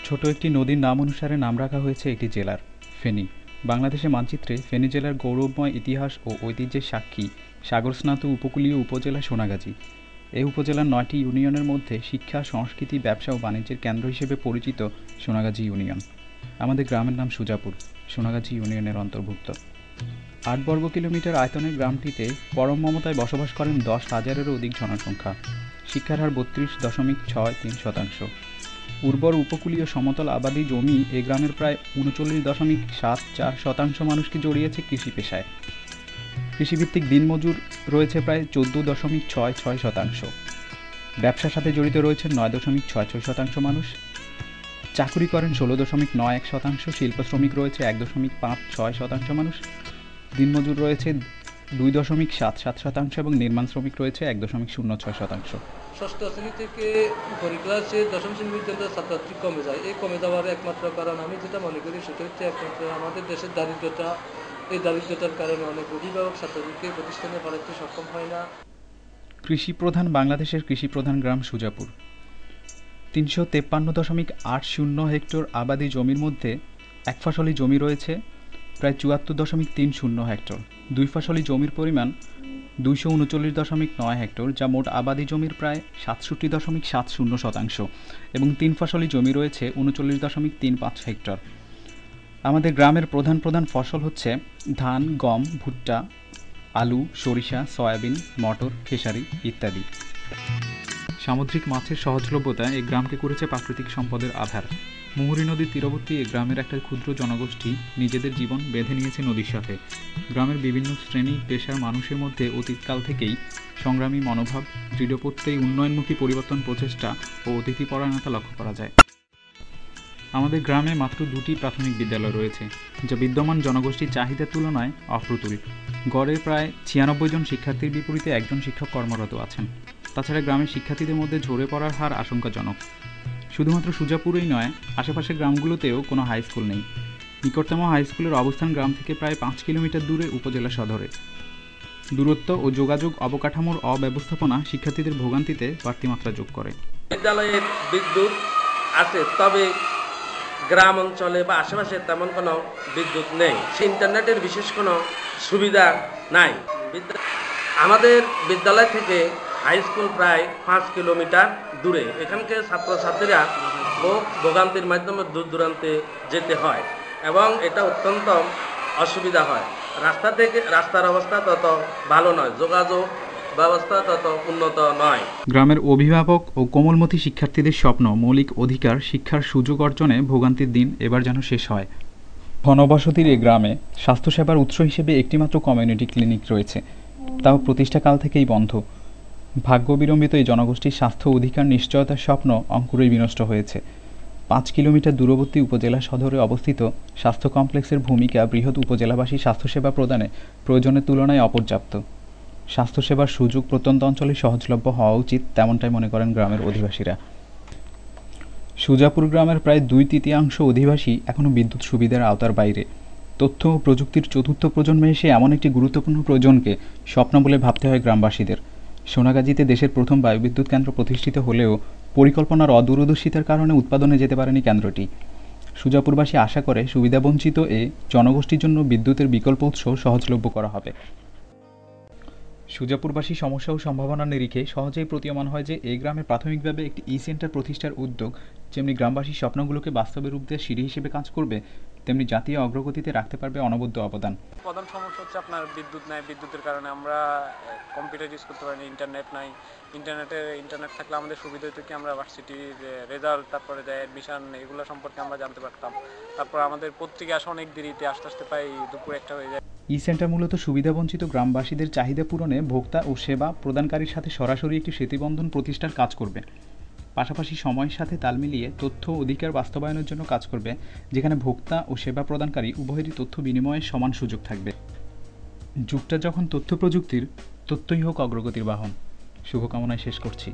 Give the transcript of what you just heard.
ছোট একটি নদীর নাম অনুসারে নাম রাখা হয়েছে একটি জেলার, ফেনী। বাংলাদেশের মানচিত্রে ফেনী জেলার গৌরবময় ইতিহাস ও ঐতিহ্যের সাক্ষী সাগরস্নাত উপকূলীয় উপজেলা সোনাগাজী। এই উপজেলার ৯টি ইউনিয়নের মধ্যে শিক্ষা, সংস্কৃতি, ব্যবসা ও বাণিজ্যের কেন্দ্র হিসেবে পরিচিত সোনাগাজী ইউনিয়ন। আমাদের গ্রামের নাম সুজাপুর, সোনাগাজী ইউনিয়নের অন্তর্ভুক্ত। ৮ বর্গ কিলোমিটার আয়তনের গ্রামটিতে পরম মমতায় বসবাস করেন ১০,০০০-এরও অধিক জনসংখ্যা। শিক্ষার হার ৩২.৬৩%। উর্বর উপকূলীয় সমতল আবাদি জমি এ গ্রামের প্রায় ৩৯.৭৪% মানুষকে জড়িয়েছে কৃষি পেশায়। কৃষিভিত্তিক দিনমজুর রয়েছে প্রায় ১৪.৬৬%। ব্যবসার সাথে জড়িত রয়েছেন ৯.৬৬% মানুষ। চাকুরি করেন ১৬.৯১%। শিল্প শ্রমিক রয়েছে ১.৫৬% মানুষ। দিনমজুর রয়েছে ২.৭৭% এবং নির্মাণ শ্রমিক রয়েছে ১.০৬%। ষষ্ঠ শ্রেণী থেকে উপরি ক্লাসে দশম শ্রেণী পর্যন্ত ছাত্রছাত্রী কমে যায়। এই কমে যাওয়ার একমাত্র কারণ আমি যেটা মনে করি সেটা হচ্ছে একমাত্র আমাদের দেশের দারিদ্রতা। এই দারিদ্রতার কারণে অনেক অভিভাবক ছাত্রদেরকে প্রতিষ্ঠানে পড়াতে সক্ষম হয় না। কৃষিপ্রধান বাংলাদেশের কৃষিপ্রধান গ্রাম সুজাপুর। ৩৫৩.৮০ হেক্টর আবাদি জমির মধ্যে এক ফসলি জমি রয়েছে প্রায় ৭৪.৩০ হেক্টর। দুই ফসলি জমির পরিমাণ ২৩৯.৯ হেক্টর, যা মোট আবাদি জমির প্রায় ৬৭.৭০% এবং তিন ফসলি জমি রয়েছে ৩৯.৩৫ হেক্টর। আমাদের গ্রামের প্রধান প্রধান ফসল হচ্ছে ধান, গম, ভুট্টা, আলু, সরিষা, সয়াবিন, মটর, খেসারি ইত্যাদি। সামুদ্রিক মাছের সহজলভ্যতা এই গ্রামকে করেছে প্রাকৃতিক সম্পদের আধার। মুহুরী নদীর তীরবর্তী এই গ্রামের একটা ক্ষুদ্র জনগোষ্ঠী নিজেদের জীবন বেঁধে নিয়েছে নদীর সাথে। গ্রামের বিভিন্ন শ্রেণী পেশার মানুষের মধ্যে অতীতকাল থেকেই সংগ্রামী মনোভাব, দৃঢ়প্রত্যয়ী উন্নয়নমুখী পরিবর্তন প্রচেষ্টা ও অতিথিপরায়ণতা লক্ষ্য করা যায়। আমাদের গ্রামে মাত্র ২টি প্রাথমিক বিদ্যালয় রয়েছে, যা বিদ্যমান জনগোষ্ঠীর চাহিদার তুলনায় অপ্রতুল। গড়ে প্রায় ৯৬ জন শিক্ষার্থীর বিপরীতে একজন শিক্ষক কর্মরত আছেন। তাছাড়া গ্রামের শিক্ষার্থীদের মধ্যে ঝরে পড়ার হার আশঙ্কাজনক। শুধুমাত্র সুজাপুরেই নয়, আশেপাশের গ্রামগুলোতেও কোনো হাই স্কুল নেই। নিকটতম হাই স্কুলের অবস্থান গ্রাম থেকে প্রায় ৫ কিলোমিটার দূরে উপজেলা সদরে। দূরত্ব ও যোগাযোগ অবকাঠামোর অব্যবস্থাপনা শিক্ষার্থীদের ভোগান্তিতে বাড়তি মাত্রা যোগ করে। বিদ্যালয়ে বিদ্যুৎ আছে, তবে গ্রাম অঞ্চলে বা আশেপাশে তেমন কোনো বিদ্যুৎ নেই। ইন্টারনেটের বিশেষ কোনো সুবিধা নাই। আমাদের বিদ্যালয় থেকে হাই স্কুল প্রায় ৫ কিলোমিটার দূরে। এখানকার ছাত্রছাত্রীরা ভোগান্তির মাধ্যমে দূর দূরান্তে যেতে হয় এবং এটা অত্যন্ত অসুবিধা হয়। রাস্তার অবস্থা তত ভালো নয়, যোগাযোগ ব্যবস্থা তত উন্নত নয়। গ্রামের অভিভাবক ও কোমলমতি শিক্ষার্থীদের স্বপ্ন মৌলিক অধিকার শিক্ষার সুযোগ অর্জনে ভোগান্তির দিন এবার যেন শেষ হয়। ঘনবসতির এই গ্রামে স্বাস্থ্যসেবার উৎস হিসেবে একটিমাত্র কমিউনিটি ক্লিনিক রয়েছে, তাও প্রতিষ্ঠাকাল থেকেই বন্ধ। ভাগ্য বিড়ম্বিত এই জনগোষ্ঠীর স্বাস্থ্য অধিকার নিশ্চয়তার স্বপ্ন অঙ্কুরেই বিনষ্ট হয়েছে। ৫ কিলোমিটার দূরবর্তী উপজেলা সদরে অবস্থিত স্বাস্থ্য কমপ্লেক্সের ভূমিকা বৃহৎ উপজেলাবাসী স্বাস্থ্যসেবা প্রদানে প্রয়োজনের তুলনায় অপর্যাপ্ত। স্বাস্থ্যসেবার সুযোগ প্রত্যন্ত অঞ্চলে সহজলভ্য হওয়া উচিত, তেমনটাই মনে করেন গ্রামের অধিবাসীরা। সুজাপুর গ্রামের প্রায় ২/৩ অধিবাসী এখনও বিদ্যুৎ সুবিধার আওতার বাইরে। তথ্য ও প্রযুক্তির চতুর্থ প্রজন্মে এসে এমন একটি গুরুত্বপূর্ণ প্রয়োজনকে স্বপ্ন বলে ভাবতে হয় গ্রামবাসীদের। সোনাগাজীতে দেশের প্রথম বায়ুবিদ্যুৎ কেন্দ্র প্রতিষ্ঠিত হলেও পরিকল্পনার অদূরদর্শিতার কারণে উৎপাদনে যেতে পারেনি কেন্দ্রটি। সুজাপুরবাসী আশা করে সুবিধাবঞ্চিত এ জনগোষ্ঠীর জন্য বিদ্যুতের বিকল্প উৎস সহজলভ্য করা হবে। সুজাপুরবাসী সমস্যা ও সম্ভাবনার নিরিখে সহজেই প্রতীয়মান হয় যে এই গ্রামে প্রাথমিকভাবে একটি সেন্টার প্রতিষ্ঠার উদ্যোগ যেমনি গ্রামবাসীর স্বপ্নগুলোকে বাস্তবে রূপ দেওয়ার সিঁড়ি হিসেবে কাজ করবে, তেমনি জাতীয় অগ্রগতিতে রাখতে পারবে অনবদ্য অবদান। প্রধান সমস্যা হচ্ছে আপনার বিদ্যুৎ নাই। বিদ্যুতের কারণে আমরা কম্পিউটার ইউজ করতে পারি না, ইন্টারনেট নাই। ইন্টারনেট থাকলে আমাদের সুবিধা হতো কি আমরা ভার্সিটির রেজাল্ট, তারপরে অ্যাডমিশন, এগুলো সম্পর্কে আমরা জানতে পারতাম। তারপর আমাদের পত্রিকা আসা অনেক দেরিতে, আস্তে আস্তে প্রায় দুপুর ১টা হয়ে যায়। সেন্টার মূলত সুবিধাবঞ্চিত গ্রামবাসীদের চাহিদা পূরণে ভোক্তা ও সেবা প্রদানকারীর সাথে সরাসরি একটি সেতুবন্ধন প্রতিষ্ঠার কাজ করবে। পাশাপাশি সময়ের সাথে তাল মিলিয়ে তথ্য অধিকার বাস্তবায়নের জন্য কাজ করবে, যেখানে ভোক্তা ও সেবা প্রদানকারী উভয়েরই তথ্য বিনিময়ের সমান সুযোগ থাকবে। যুগটা যখন তথ্য প্রযুক্তির, তথ্যই হোক অগ্রগতির বাহন। শুভকামনায় শেষ করছি।